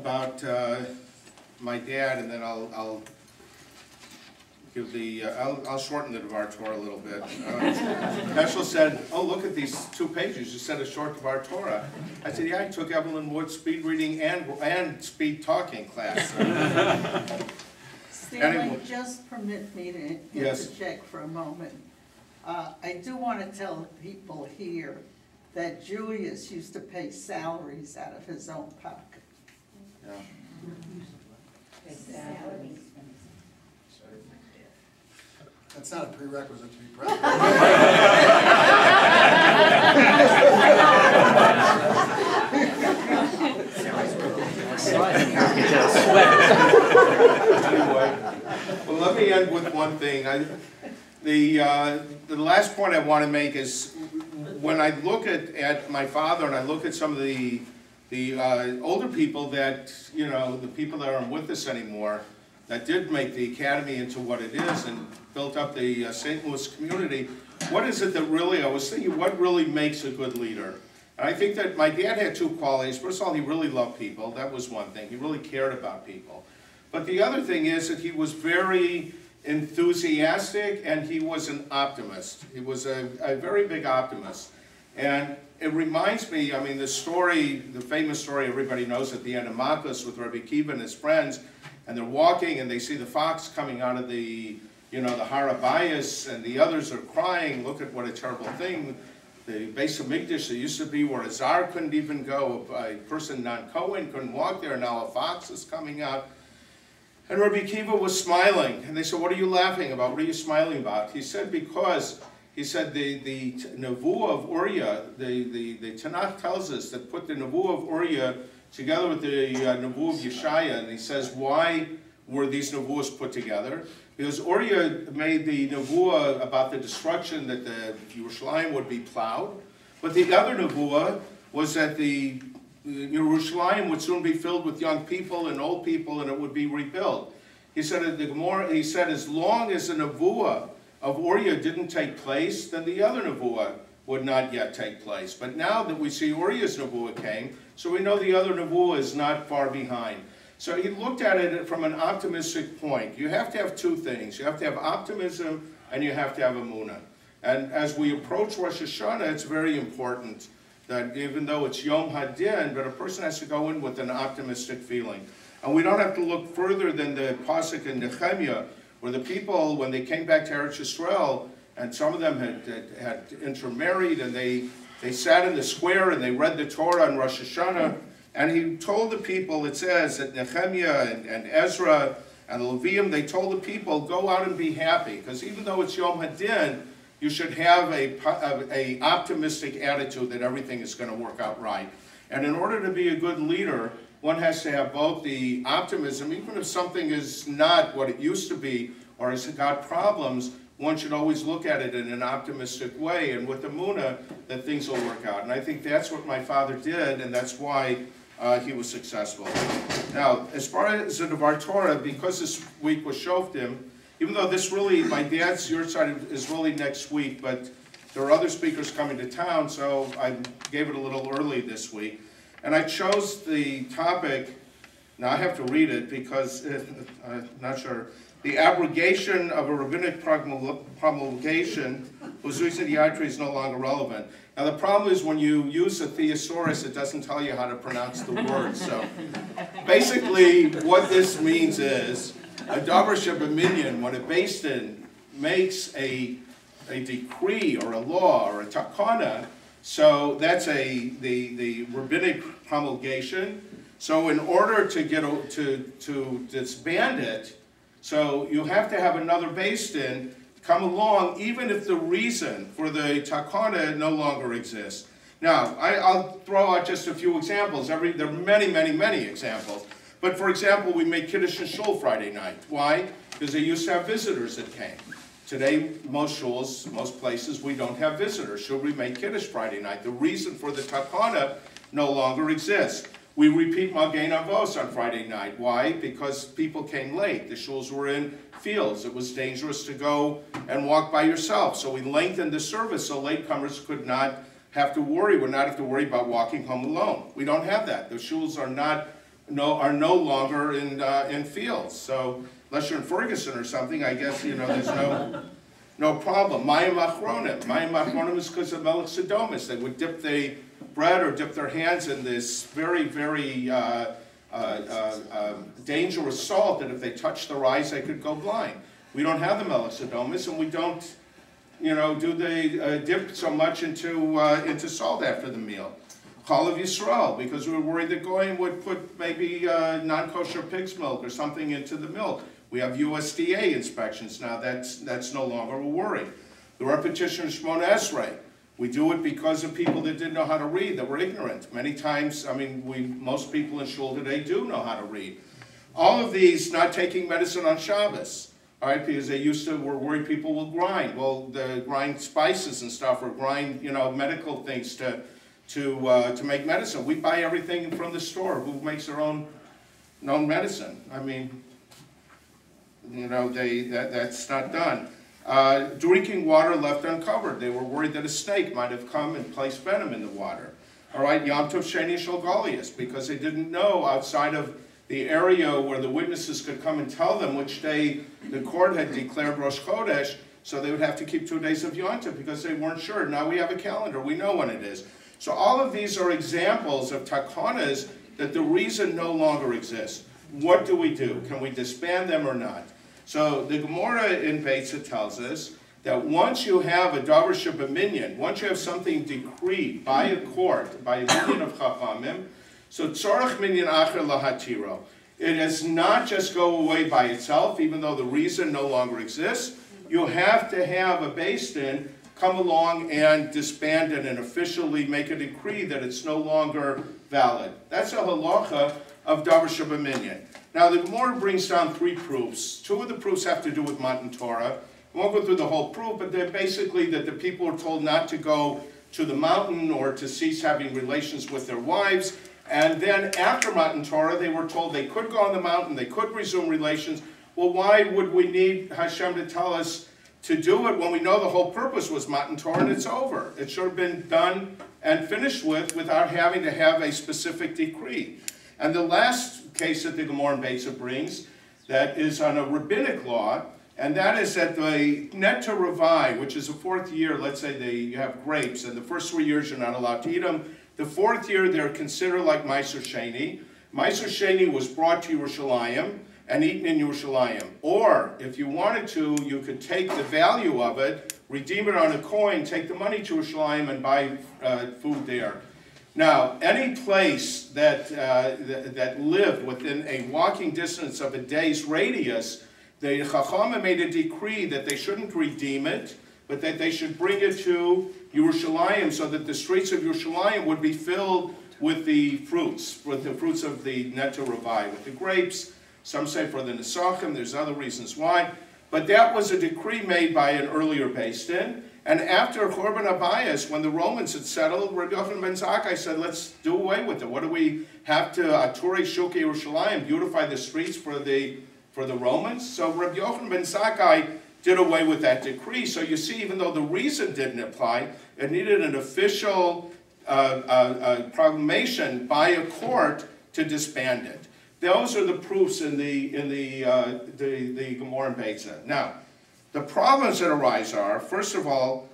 about my dad, and then I'll give the I'll shorten the Dvar Torah a little bit. Heschel said, "Oh, look at these 2 pages. You said a short Dvar Torah." I said, "Yeah, I took Evelyn Wood's speed reading and speed talking class." Stanley, Anyway. just permit me to Yes. interject for a moment. I do want to tell people here that Julius used to pay salaries out of his own pocket. Yeah. That's not a prerequisite to be president. Anyway, well, let me end with one thing. The last point I want to make is when I look at my father and I look at some of the older people that, you know, the people that aren't with us anymore, that did make the academy into what it is and built up the St. Louis community, what is it that really, I was thinking, what really makes a good leader? And I think that my dad had 2 qualities. First of all, he really loved people. That was one thing. He really cared about people. But the other thing is that he was very enthusiastic and he was an optimist. He was a very big optimist. And it reminds me, I mean, the story, the famous story everybody knows at the end of Makos with Rabbi Kiva and his friends, and they're walking and they see the fox coming out of the, you know, the Harabayas, and the others are crying, look at what a terrible thing. The Beis Hamikdash, that used to be where a Tsar couldn't even go, a person non-Kohen couldn't walk there, now a fox is coming out. And Rabbi Kiva was smiling, and they said, "What are you laughing about? What are you smiling about?" He said, "Because," he said, the Nevuah of Uriah, the Tanakh tells us that put the Nevuah of Uriah together with the Nevuah of Yeshaya, and he says, why were these Nevuahs put together? Because Uriah made the Nevuah about the destruction that the Yerushalayim would be plowed, but the other Nevuah was that the Yerushalayim would soon be filled with young people and old people, and it would be rebuilt. He said at the Gemara, he said, as long as the Nevuah of Uriah didn't take place, then the other Nevuah would not yet take place. But now that we see Uriah's Nevuah came, so we know the other Nevuah is not far behind. So he looked at it from an optimistic point. You have to have 2 things. You have to have optimism and you have to have emunah. And as we approach Rosh Hashanah, it's very important that even though it's Yom Hadin, but a person has to go in with an optimistic feeling. And we don't have to look further than the pasuk in Nehemiah, where the people, when they came back to Eretz Yisrael, and some of them had intermarried, and they sat in the square and they read the Torah on Rosh Hashanah, and he told the people, it says that Nehemiah and Ezra and the Levium, they told the people, go out and be happy, because even though it's Yom Hadin, you should have a optimistic attitude that everything is going to work out right. And in order to be a good leader, one has to have both the optimism, even if something is not what it used to be or has got problems, one should always look at it in an optimistic way, and with the emunah, that things will work out. And I think that's what my father did, and that's why he was successful. Now, as far as the Dvar Torah, because this week was Shoftim, even though this really, my dad's yahrzeit is really next week, but there are other speakers coming to town, so I gave it a little early this week. And I chose the topic, now I have to read it because I'm not sure, the abrogation of a rabbinic promulgation whose reason the is no longer relevant. Now the problem is when you use a thesaurus, it doesn't tell you how to pronounce the word. So basically what this means is a davar shebeminyan, when a beis din makes a decree or a law or a takana, so that's the rabbinic promulgation. So in order to get to disband it, so you have to have another beis din come along, even if the reason for the takana no longer exists. Now, I'll throw out just a few examples. There are many, many, many examples. But for example, we make Kiddush and Shul Friday night. Why? Because they used to have visitors that came. Today, most shuls, most places, we don't have visitors. Should we make Kiddush Friday night? The reason for the takana no longer exists. We repeat Magen Avos on Friday night. Why? Because people came late. The shuls were in fields. It was dangerous to go and walk by yourself. So we lengthened the service so latecomers could not have to worry, would not have to worry about walking home alone. We don't have that. The shuls are not are no longer in fields. So unless you're in Ferguson or something, I guess, there's no problem. Mayim achronim is because of Melech Sodomis. They would dip the bread or dip their hands in this very, very dangerous salt that if they touched their eyes, they could go blind. We don't have the Melech Sodomis, and we don't, do they dip so much into salt after the meal. Chal of Yisrael, because we were worried that Goyim would put maybe non-kosher pig's milk or something into the milk. We have USDA inspections now. That's no longer a worry. The repetition of Shemona Esrei. We do it because of people that didn't know how to read, that were ignorant. Many times, most people in shul today do know how to read. All of these, not taking medicine on Shabbos, all right, because they were worried people will grind. Well, they grind spices and stuff, or grind, medical things to make medicine. We buy everything from the store. Who makes their own medicine? That's not done. Drinking water left uncovered. They were worried that a snake might have come and placed venom in the water. All right, Yom Tov Sheni Shel Goliath, because they didn't know outside of the area where the witnesses could come and tell them which day the court had declared Rosh Chodesh, so they would have to keep 2 days of Yom Tov because they weren't sure. Now we have a calendar. We know when it is. So all of these are examples of takonas that the reason no longer exists. What do we do? Can we disband them or not? So the Gemara in Beitza tells us that once you have a davar shebaminyan, once you have something decreed by a court, by a minyan of chachamim, so tzorach minyan acher lahatiro. It does not just go away by itself, even though the reason no longer exists. You have to have a beis din come along and disband it and officially make a decree that it's no longer valid. That's a halacha of davar shebaminyan. Now the Gemara brings down 3 proofs. 2 of the proofs have to do with Matan Torah. I won't go through the whole proof, but they're basically that the people are told not to go to the mountain or to cease having relations with their wives. And then after Matan Torah, they were told they could go on the mountain, they could resume relations. Well, why would we need Hashem to tell us to do it when we know the whole purpose was Matan Torah and it's over? It should have been done and finished with without having to have a specific decree. And the last case that the Gemara in Beitza brings that is on a rabbinic law, and that is that the net to revai, which is the 4th year, let's say you have grapes, and the first 3 years you're not allowed to eat them. The 4th year they're considered like Meiser Sheni. Meiser Sheni was brought to Yerushalayim and eaten in Yerushalayim. Or, if you wanted to, you could take the value of it, redeem it on a coin, take the money to Yerushalayim and buy food there. Now, any place that lived within a walking distance of a day's radius, the Chachamim made a decree that they shouldn't redeem it, but that they should bring it to Yerushalayim so that the streets of Yerushalayim would be filled with the fruits of the Neto Ravai, with the grapes. Some say for the Nesachim, there's other reasons why. But that was a decree made by an earlier beis din. And after Churban Abayas, when the Romans had settled, Rabbi Yochanan ben Zakkai said, let's do away with it. What do we have to, Aturei Shukei Yerushalayim, beautify the streets for the Romans? So Rabbi Yochanan ben Zakkai did away with that decree. So you see, even though the reason didn't apply, it needed an official proclamation by a court to disband it. Those are the proofs in the Gemara in Beitza. Now, the problems that arise are, first of all,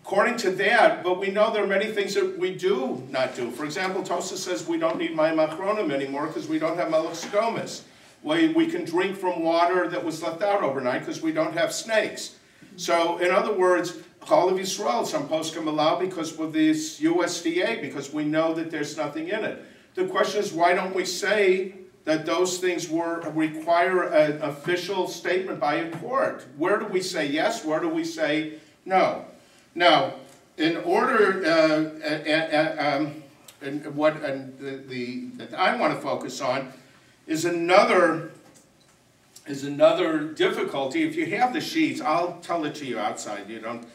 according to that, but we know there are many things that we do not do. For example, Tosa says we don't need mayim achronim anymore because we don't have melech sodomis. We can drink from water that was left out overnight because we don't have snakes. So, in other words, Chal of Yisrael, some poskim allow because of this USDA, because we know that there's nothing in it. The question is, why don't we say that those things require an official statement by a court? Where do we say yes? Where do we say no? Now, in order, that I want to focus on is another difficulty. If you have the sheets, I'll tell it to you outside. You don't.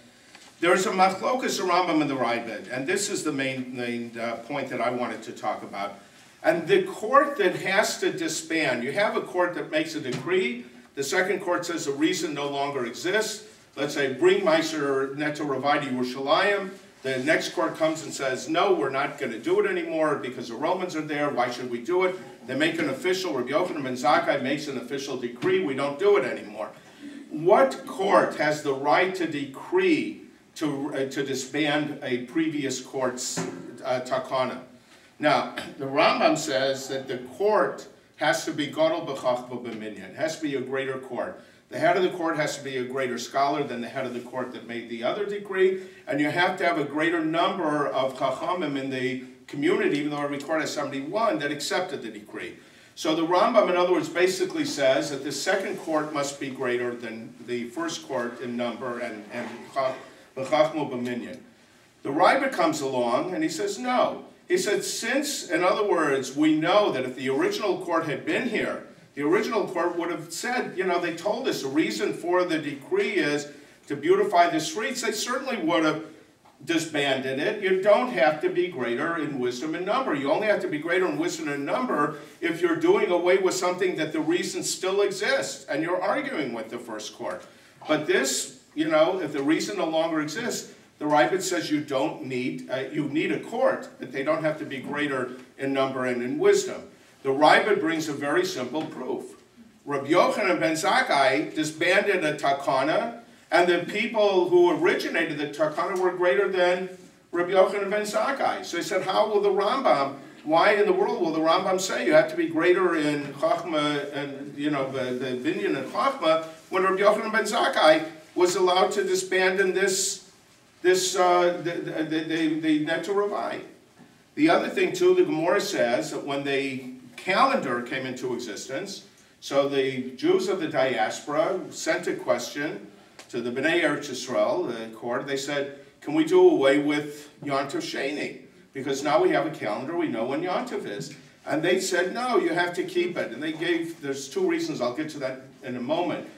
There's a machlokas Rambam in the Raibed, and this is the main point that I wanted to talk about. And the court that has to disband, you have a court that makes a decree. The second court says the reason no longer exists. Let's say, bring Meiser Neto Ravai to Yerushalayim. The next court comes and says, no, we're not going to do it anymore because the Romans are there. Why should we do it? They make an official, Rabbi Yochanan ben Zakkai makes an official decree. We don't do it anymore. What court has the right to decree to disband a previous court's takana? Now, the Rambam says that the court has to be gadol b'chachma b'minyan. It has to be a greater court. The head of the court has to be a greater scholar than the head of the court that made the other decree, and you have to have a greater number of chachamim in the community, even though every court has 71, that accepted the decree. So the Rambam, in other words, basically says that the second court must be greater than the first court in number and b'chachma b'minyan. The Rabbah comes along and he says no. He said, since, in other words, we know that if the original court had been here, the original court would have said, you know, they told us the reason for the decree is to beautify the streets. They certainly would have disbanded it. You don't have to be greater in wisdom and number. You only have to be greater in wisdom and number if you're doing away with something that the reason still exists and you're arguing with the first court. But this, you know, if the reason no longer exists, the Rabbah says you don't need, you need a court, but they don't have to be greater in number and in wisdom. The Rabbah brings a very simple proof. Rabbi Yochanan ben Zakkai disbanded a takana, and the people who originated the takana were greater than Rabbi Yochanan ben Zakkai. So he said, how will the Rambam, why in the world will the Rambam say you have to be greater in Chachma and, you know, the Binyan and Chachma, when Rabbi Yochanan ben Zakkai was allowed to disband in the Netur Ravai. The other thing too, the Gemara says that when the calendar came into existence, so the Jews of the diaspora sent a question to the Bnei Eretz Yisrael, the court. They said, can we do away with Yom Tov Sheni? Because now we have a calendar, we know when Yom Tov is. And they said, no, you have to keep it. And they gave, there's two reasons, I'll get to that in a moment.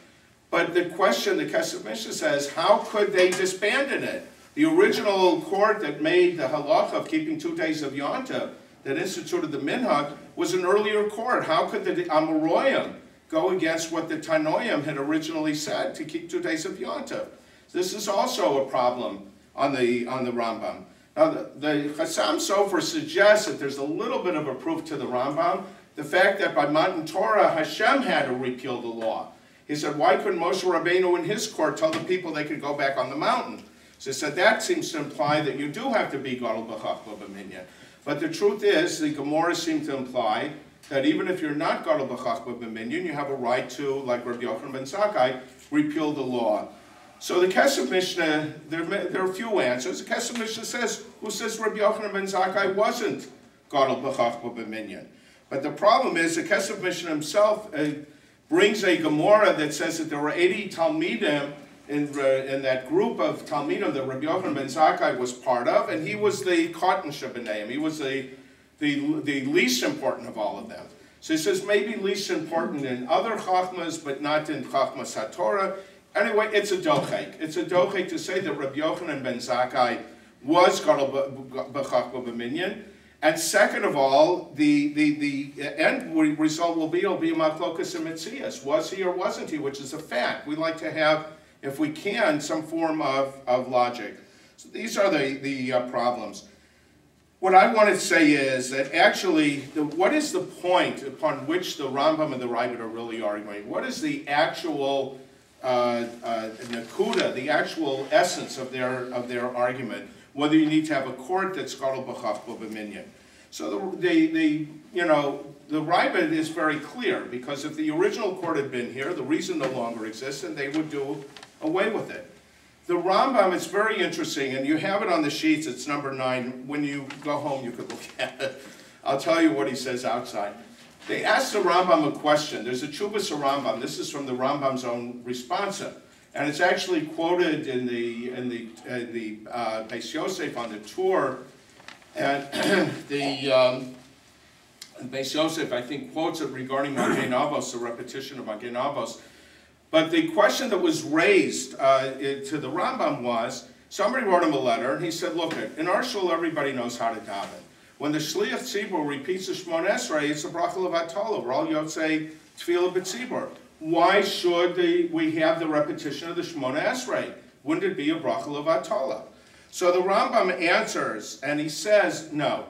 But the question, the Kesef Mishnah says, how could they disband it? The original court that made the halacha of keeping 2 days of Yom Tov, that instituted the minhag, was an earlier court. How could the Amoraim go against what the Tanoim had originally said to keep 2 days of Yom Tov? This is also a problem on the Rambam. Now the Chassam Sofer suggests that there's a little bit of a proof to the Rambam, the fact that by Matan Torah Hashem had to repeal the law. He said, why couldn't Moshe Rabbeinu in his court tell the people they could go back on the mountain? So he said, that seems to imply that you do have to be gadol b'chachma b'minyan. But the truth is, the Gemara seemed to imply that even if you're not gadol b'chachma b'minyan, you have a right to, like Rabbi Yochanan ben Zakkai, repeal the law. So the Kesef Mishnah, there are a few answers. The Kesef Mishnah says, who says Rabbi Yochanan ben Zakkai wasn't gadol b'chachma b'minyan? But the problem is, the Kesef Mishnah himself brings a Gemara that says that there were 80 Talmidim in that group of Talmidim that Rabbi Yochanan ben Zakkai was part of, and he was the Katan Shebeneim. He was the least important of all of them. So he says maybe least important in other Chachmas, but not in Chachmas HaTorah. Anyway, it's a dochek. It's a dochek to say that Rabbi Yochanan ben Zakkai was gadol b'chachma b'minyan. And second of all, the end result will be, it'll be a machlokas and mitzias. Was he or wasn't he, which is a fact. We like to have, if we can, some form of logic. So these are the problems. What I want to say is that actually, what is the point upon which the Rambam and the Rabbah are really arguing? What is the actual nakuda, the actual essence of their argument? Whether you need to have a court that's gadol b'chachma b'minyan. So the Rabbah is very clear, because if the original court had been here, the reason no longer exists, and they would do away with it. The Rambam, it's very interesting, and you have it on the sheets, it's number 9. When you go home, you could look at it. I'll tell you what he says outside. They asked the Rambam a question. There's a Chubas Rambam. This is from the Rambam's own responsa. And it's actually quoted in the Beis Yosef on the tour, and the Beis Yosef, I think, quotes it regarding Magen Avos, the repetition of Magen Avos. But the question that was raised to the Rambam was, somebody wrote him a letter, and he said, look, in our shul everybody knows how to daven. When the Shliach Tzibur repeats the Shmon Esrei, it's a bracha levatala. We're all yotzei tefillah b'tzibur. Why should we have the repetition of the Shmona Esrei? Wouldn't it be a bracha levatala? So the Rambam answers, and he says, no.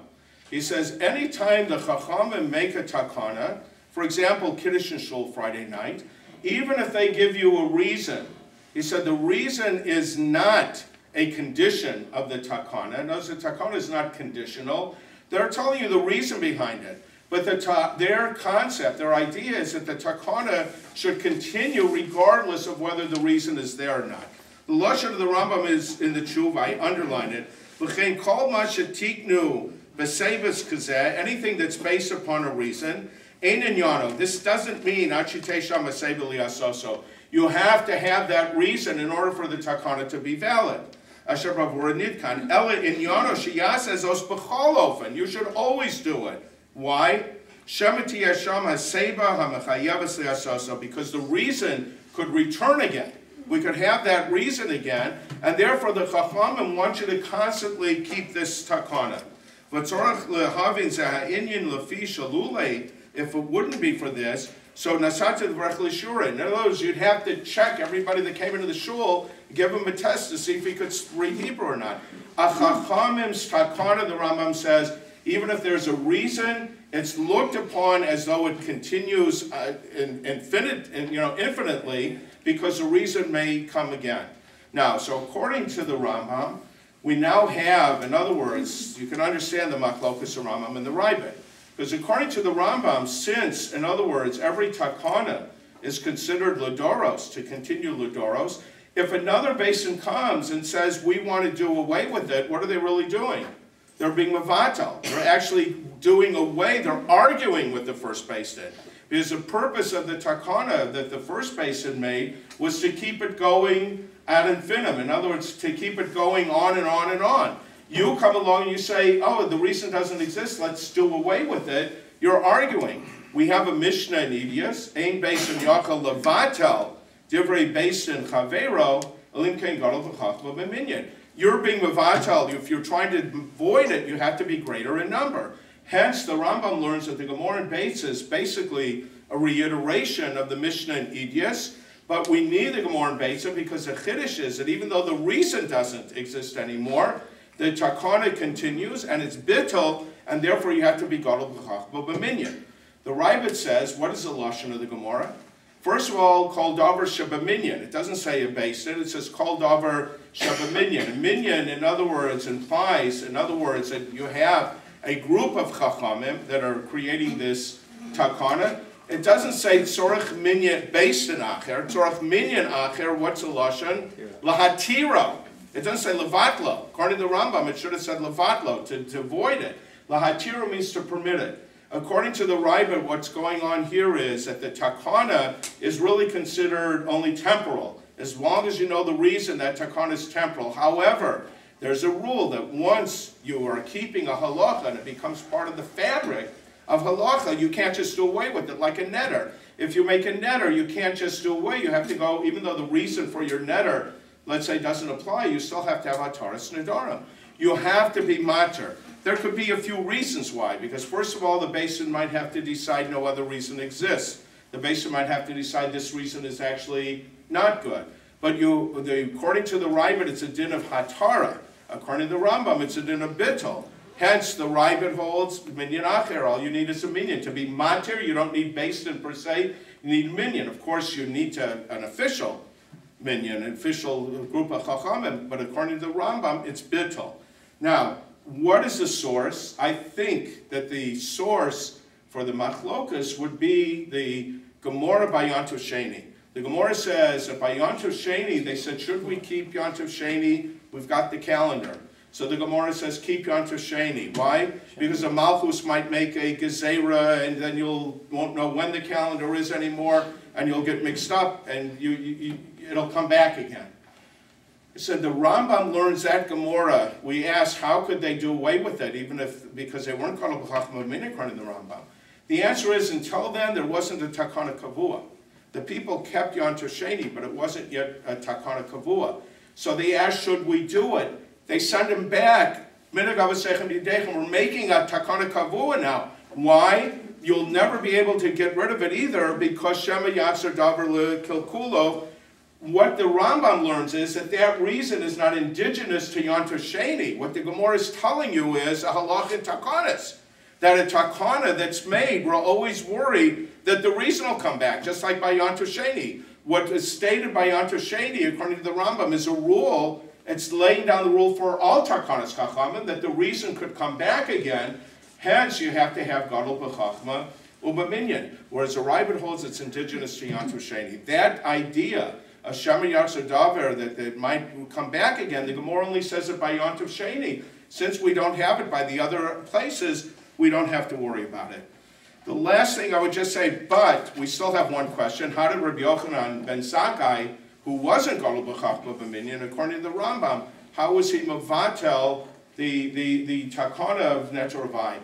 He says, anytime the Chachamim make a takana, for example, Kiddush and Shul Friday night, even if they give you a reason, he said the reason is not a condition of the takana. Notice the takana is not conditional. They're telling you the reason behind it. But their concept, their idea is that the takana should continue regardless of whether the reason is there or not. The lashon of the Rambam is in the Tshuva, I underline it. V'chein kol ma shetiknu b'seivus kazeh, anything that's based upon a reason, ein inyano. This doesn't mean achitei sham aseiv liasoso. You have to have that reason in order for the takana to be valid. Asher bavur nidkan ela inyano sheyaseh zos b'chol ofen. You should always do it. Why? Shemati Hashem haseba hamachayavas liasoso, because the reason could return again. We could have that reason again, and therefore the Chachamim want you to constantly keep this takana. If it wouldn't be for this, so nasata l'shura. In other words, you'd have to check everybody that came into the shul, give them a test to see if he could read Hebrew or not. A Chachamim's takana, the Rambam says, even if there's a reason, it's looked upon as though it continues infinitely, because the reason may come again. Now, so according to the Rambam, we now have, in other words, you can understand the Machlokas of Rambam and the Raibit. Because according to the Rambam, since, in other words, every takana is considered Lodoros, to continue Lodoros, if another basin comes and says, we want to do away with it, what are they really doing? They're being mavatal. They're actually doing away, they're arguing with the first basin. Because the purpose of the takana that the first basin made was to keep it going ad infinitum. In other words, to keep it going on and on and on. You come along and you say, oh, the reason doesn't exist, let's do away with it. You're arguing. We have a Mishnah in Idias, Ein Basin Yachal Levatel, Divrei Basin Chavero, Elim Ken Gadol V'chachma B'minyan. You're being mevatel. If you're trying to avoid it, you have to be greater in number. Hence, the Rambam learns that the Gemara in Beitz is basically a reiteration of the Mishnah in Idias, but we need the Gemara in Beitz because the Chiddush is that even though the reason doesn't exist anymore, the takana continues and it's bittul, and therefore you have to be gadol b'chachma b'minyan. The Raibit says, what is the lashon of the Gemara? First of all, kol davar shebaminyan. It doesn't say a basin, it says kol davar shebaminyan. A minyan, in other words, implies, that you have a group of chachamim that are creating this takana. It doesn't say tzorach minyan basin acher. Tzorach minyan acher, what's the lashon? Lahatiro. It doesn't say levatlo. According to the Rambam, it should have said levatlo, to avoid it. Lahatiro means to permit it. According to the Raibit, what's going on here is that the takana is really considered only temporal, as long as you know the reason that takana is temporal. However, there's a rule that once you are keeping a halacha and it becomes part of the fabric of halacha, you can't just do away with it like a netter. If you make a netter, you can't just do away. You have to go, even though the reason for your netter, let's say, doesn't apply, you still have to have ataras nedarim. You have to be mater. There could be a few reasons why, because first of all, the basin might have to decide no other reason exists. The basin might have to decide this reason is actually not good. But according to the Raibit, it's a din of hatara. According to the Rambam, it's a din of bittul. Hence, the Raibit holds minyan acher. All you need is a minyan. To be mater, you don't need basin per se. You need minyan. Of course, you need an official minyan, an official group of chachamim. But according to the Rambam, it's bittul. Now, what is the source? I think that the source for the machlokas would be the Gemara by Yontif Sheni. The Gemara says that by Yontif Sheni, they said, should we keep Yontif Sheni? We've got the calendar. So the Gemara says, keep Yontif Sheni. Why? Because the Malchus might make a gezerah, and then you won't know when the calendar is anymore, and you'll get mixed up, and it'll come back again. Said the Rambam learns that Gemara. We asked how could they do away with it, because they weren't called b'chachma minikran in the Rambam. The answer is until then there wasn't a takana kavua. The people kept Yontif Sheni, but it wasn't yet a takana kavua. So they asked, should we do it? They send him back. We're making a takana kavua now. Why? You'll never be able to get rid of it either, because Shema Yatzer Davar LeKilkulo. what the Rambam learns is that that reason is not indigenous to Yom Tov Sheni. What the Gemara is telling you is a halach in takanas. That a takana that's made, we're always worried that the reason will come back, just like by Yom Tov Sheni. What is stated by Yom Tov Sheni, according to the Rambam, is a rule. It's laying down the rule for all takanas chachamim, that the reason could come back again. Hence, you have to have gadol b'chachma u'b'minyan. Whereas the Rabbit holds it's indigenous to Yom Tov Sheni. That idea, a Shema Yatzer Davar, that it might come back again, the Gemara only says it by Yom Tov Sheni. Since we don't have it by the other places, we don't have to worry about it. The last thing I would just say, but we still have one question. How did Rabbi Yochanan ben Zakkai, who wasn't gadol b'chachma b'minyan, according to the Rambam, how was he mevatel the takana of Netorvai?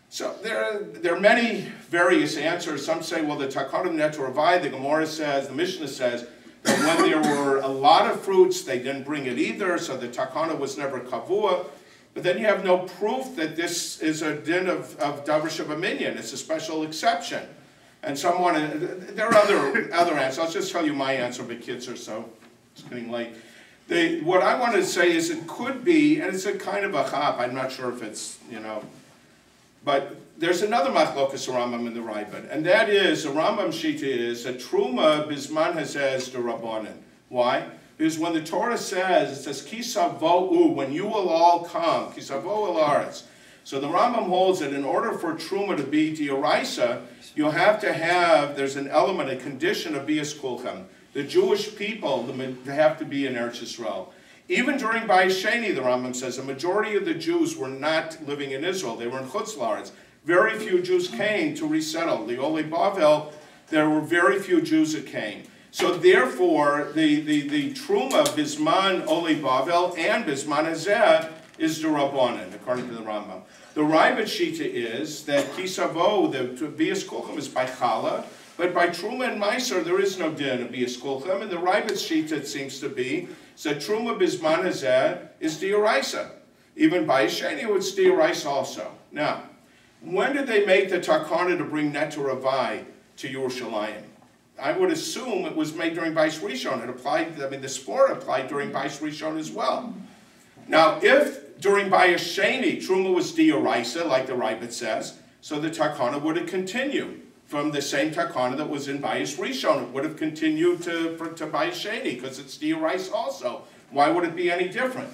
So there are many various answers. Some say, well, the takana of Netorvai, the Gemara says, the Mishnah says, that when there were a lot of fruits, they didn't bring it either, so the takana was never kavua. But then you have no proof that this is a din of davar shebaminyan. It's a special exception. And someone, there are other answers. I'll just tell you my answer, but kids are so, it's getting late. What I want to say is it could be, and it's a kind of a chap, I'm not sure if it's, but there's another machlokas Rambam in the Raibad, and that is, the Rambam Shita is, a truma bisman hazez de rabbanan. Why? Because when the Torah says, it says, Kisavo'u, when you will all come, Kisavo'u el-aretz. So the Rambam holds that in order for Truma to be D'oraisa, you have to have, there's an element, a condition of Bias Kulchem. The Jewish people, they have to be in Eretz Yisrael. Even during Bayis Sheni, the Rambam says, a majority of the Jews were not living in Israel. They were in Chutz La'aretz. Very few Jews came to resettle. The Olei Bavel, there were very few Jews that came. So therefore, the Truma Bisman Olei Bavel and Bisman Hazeh is the Rabbanan, according to the Rambam. The Raibad Shita is that Kisavo, the Bias Kulchem is by Chala, but by Truma and Meiser there is no din of Bias Kulchem, and the Raibad Shita, it seems to be, that Truma Bisman Hazeh is D'oraisa. Even by Sheni, it's D'oraisa also. Now, when did they make the Takana to bring Netorvai to Yerushalayim? I would assume it was made during Bayis Rishon. It applied, the sport applied during Bayis Rishon as well. Now, if during Bayis Sheni, Truma was D'oraisa, like the Raibad says, so the Takana would have continued from the same Takana that was in Bayis Rishon. It would have continued to Bayis Sheni, because it's D'oraisa also. Why would it be any different?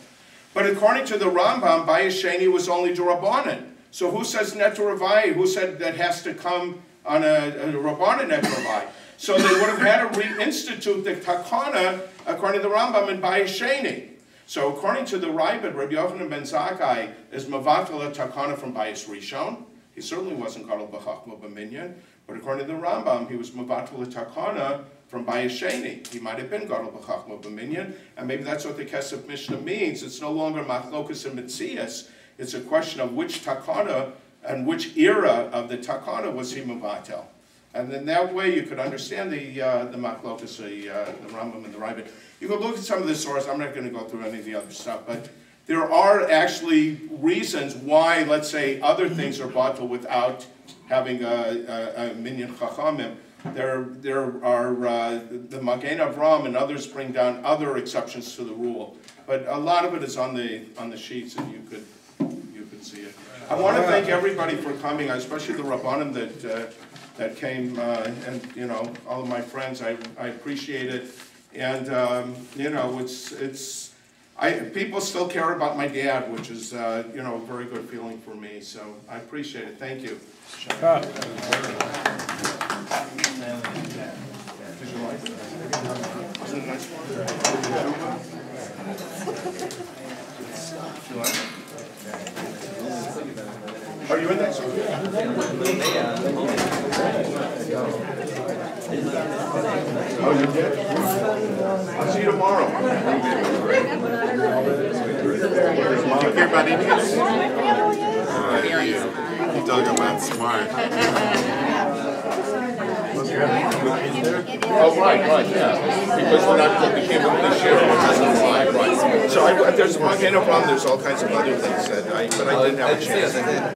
But according to the Rambam, Bayis Sheni was only D'Rabbanan. So who says Netorvai? Who said that has to come on a Rabbanan Netorvai? So they would have had to reinstitute the Takana according to the Rambam in Bayis Sheni. So according to the Raibad, Rabbi Yochanan ben Zakkai is Mavatal Takana from Bayis Rishon. He certainly wasn't gadol b'chachma b'minyan, but according to the Rambam, he was Mavatal Takana from Bayis Sheni. He might have been gadol b'chachma b'minyan, and maybe that's what the Kesef Mishnah means. It's no longer machlokas and mitzias. It's a question of which Takana and which era of the Takana was he Mavatal. And then that way you could understand the machlokas, the Rambam and the Raibad. You could look at some of the sources. I'm not going to go through any of the other stuff, but there are actually reasons why, let's say, other things are batal without having a minyan chachamim. There are the Magen Avram and others bring down other exceptions to the rule, but a lot of it is on the sheets, and you could see it. I want to thank everybody for coming, especially the Rabbanim that came, and all of my friends. I appreciate it, and people still care about my dad, which is a very good feeling for me. So I appreciate it. Thank you. Wasn't it a nice one? Are you in that song? Oh, you did? I'll see you tomorrow. Do you care about Indians? You talking about smart. Oh, right, yeah. Because we're not they came up this year. Right. So there's Magen Avram, there's all kinds of other things that but I didn't have a chance.